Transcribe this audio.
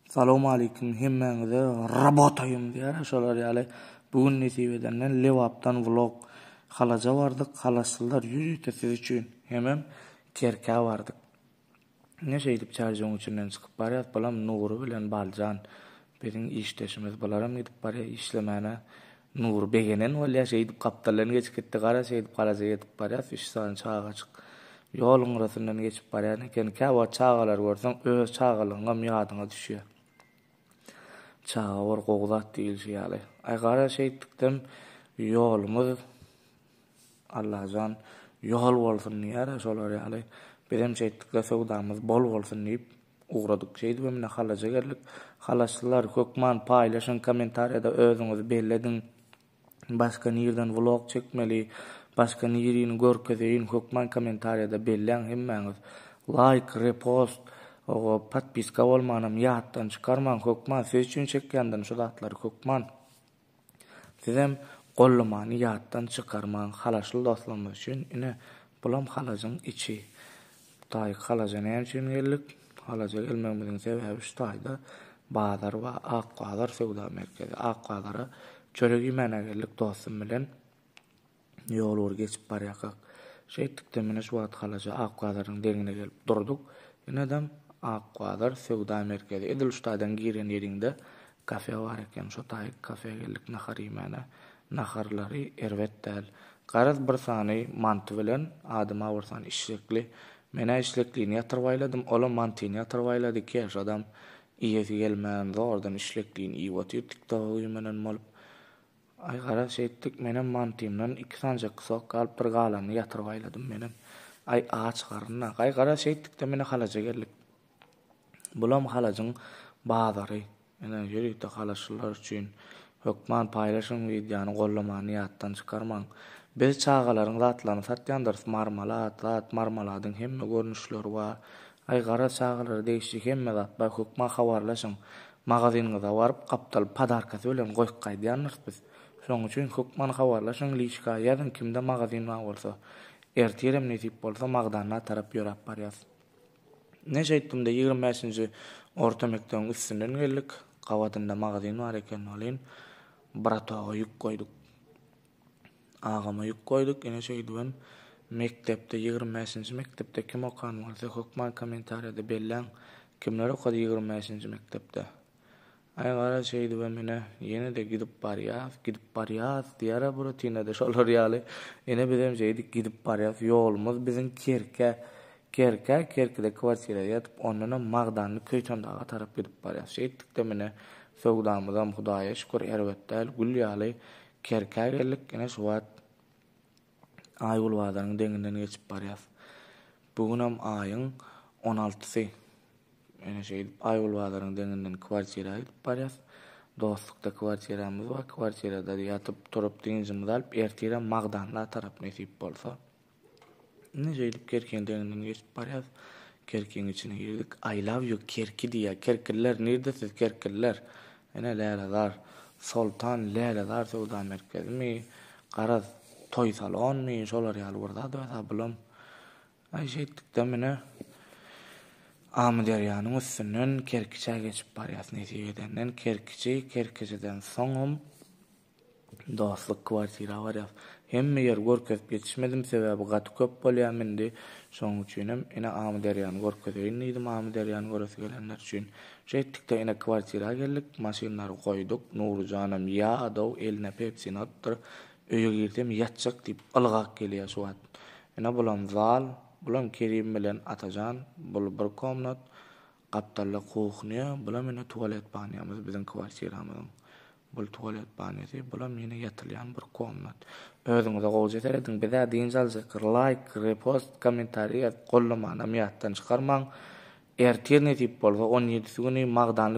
Salamu alaykum hemmeňize robotoyum diýär şolar ýaly bugün nesibedenden Lewapdan vlog halaja bardyk. Halaslylar ýürüýte siz üçin hemem kerkä bardyk. Neşe edip çarjyň üçinden çykyp barýar, balam Nuru bilen Baljan biziň işdeşimiz bolaram edip barýar işlemäne. Nur begenen bolýar şeýdip kaptalan geçipdi, gara şeýdip garaja edip barýar, iş saň çağa çyk. Ýoluň arasyndan geçip barýar eken käwa çağalar görseň öz çağalyňa ýadyňa düşýär. Çağa var goglat diýilýär ýaly. Ay gara şeýdikden ýolumuz Allahjan ýol bolsun diýär şolar ýaly. Benim şeýdikde sowdamyz bol bolsun diýip ugradyk. Şeýdip mene halaja geldik. Halaşlylar kökman paýlaşyň kommentariýada özüňiz belledin. Başka nirden vlog çekmeli, başka nirini görkezeyin kökman kommentariýada belleň hemmeňiz. Like, repost, o podpiska bolmanam ýatdan çykarman kökman siz üçin çekýändim şu zatlary kökman. Sizem gollumany ýatdan çykarman halaşly dostlarymyz üçin ine bulam halajaň içi. Taý halaja näme üçin geldik? Halaja gelmegimiziň sebebi şu taýda bazar we Akbazar sowda merkezi. Akbazara çöregi mene geldik dostum bilen. Ýolur geçip barýak. Şeýdikde mene şu wagt halaja Akbazaryň deňine gelip durduk. Inedem Akbazar sowda merkezi. Edil ştadan giren ýerinde kafe bar eken. Şu taý kafeye geldik nahar ýemene. Naharlary erwetdäl. Garaz bir sany manty bilen adyma bursan işlekli. Mene işlekliğini ýatyrbaýladym, ola mantyny ýatyrbaýlady ki, adam iýesi gelmän zordan işlekliğini iýwatyr TikTok menen bolup. Ay gara şeýtdik menen mantymdan 2 sanjak sok galyp bir galany ýatyrbaýladym menen. Ay aç garynna. Ay gara şeýtdik de mene halaja geldik. Bulam halajaň bazary. Mene ýürüýte halaşlylar üçin hökman paýlaşyň wideony gollamany ýatdan çykarman. Biz çağalaryň zatlaryny satýandyr, marmaladyň hemme görnüşleri bar. Ay gara çağalar değişik hemme zat bar, hökman habarlaşyň. Magazynyňyza baryp kaptal padarkasy bilen goýup gaýdýandyr biz. Şoň üçin hökman habarlaşyň, liçka ýazyn kimde magazyn bolsa, ertirem nesip bolsa magdana tarap ýörap barýar. Neşe etdimde 25-nji orta mekdebiň üstünden geldik. Gawatynda magazyn bar eken bolyn. Bratoga ýük goýduk. Agama ýük goýduk. Ene şeýdibem mektepde 25-nji mektepde kim okan bolsa hökman kommentariýada belläň kimler okady 25-nji mektepde. Ay gara şeýdibem mene ýene de gidip barýar diýär bu rutinada şolar ýaly. Ene bizem şeýdik gidip barýar. Ýolumuz biziň kerkede kwartira ýatyp ondan Magdanly köýtöndaga tarap gidip barýar. Şeýdikde mene sowdamyzam Hudaýa şükür erwetdäl gül ýaly kerkä geldik. Ene şu wagt Aýgulbazaryň deňinden geçip barýar. Bugunam aýyň 16-sy. Ene şeýdip Aýgulbazaryň deňinden kwartira gidip barýar. Dostlukda kwartiramyz bar. Kwartirada ýatyp turup diňjimizi alyp ertirem Magdanly tarap nesip bolsa. Ne şeýdip kerkeň deňinden geçip barýar. Kerkeň içine girdik. I love you kerki diýär. Kerkiller nerdesiz kerkiller? Ene läleler. Sultan läleler sowda merkezimi? Garaz toy salonmy? Şolar ýaly burada da bulam. Ay şeýdikde mene Amderýanyň üstünden Kerkiçe geçip barýar nesibedenden. Kerkiçeden soňum dostluk kwartira barýar. Hemme ýer görkezip ýetişmedim, sebebi gaty köp bolýar mende. Şoň üçinem ene Amderýany görkezeýin diýdim, Amderýany göresi gelenler üçin. Şeýdikde ene kwartira geldik, maşynlary goýduk. Nurjanam ýa-daw eline Pepsi atdyr. Öýe girdim ýatjak diýip ylgak gelýär şu wagt. Ene bulam zal, bulam Kerim bilen Atajan, bul bir komnat, gapdalla kuhnya, bulam ene tualet banýamyz biziň kwartiramyň. Bul tualet banýasy, bulam ýene ýatylýan bir komnat. Özüňize gowja seredin, bize diňjalja like, repost, kommentariýa gollamany ýatdan çykarmaň. Ertirne diýip bolsa 17-si güni Magdanly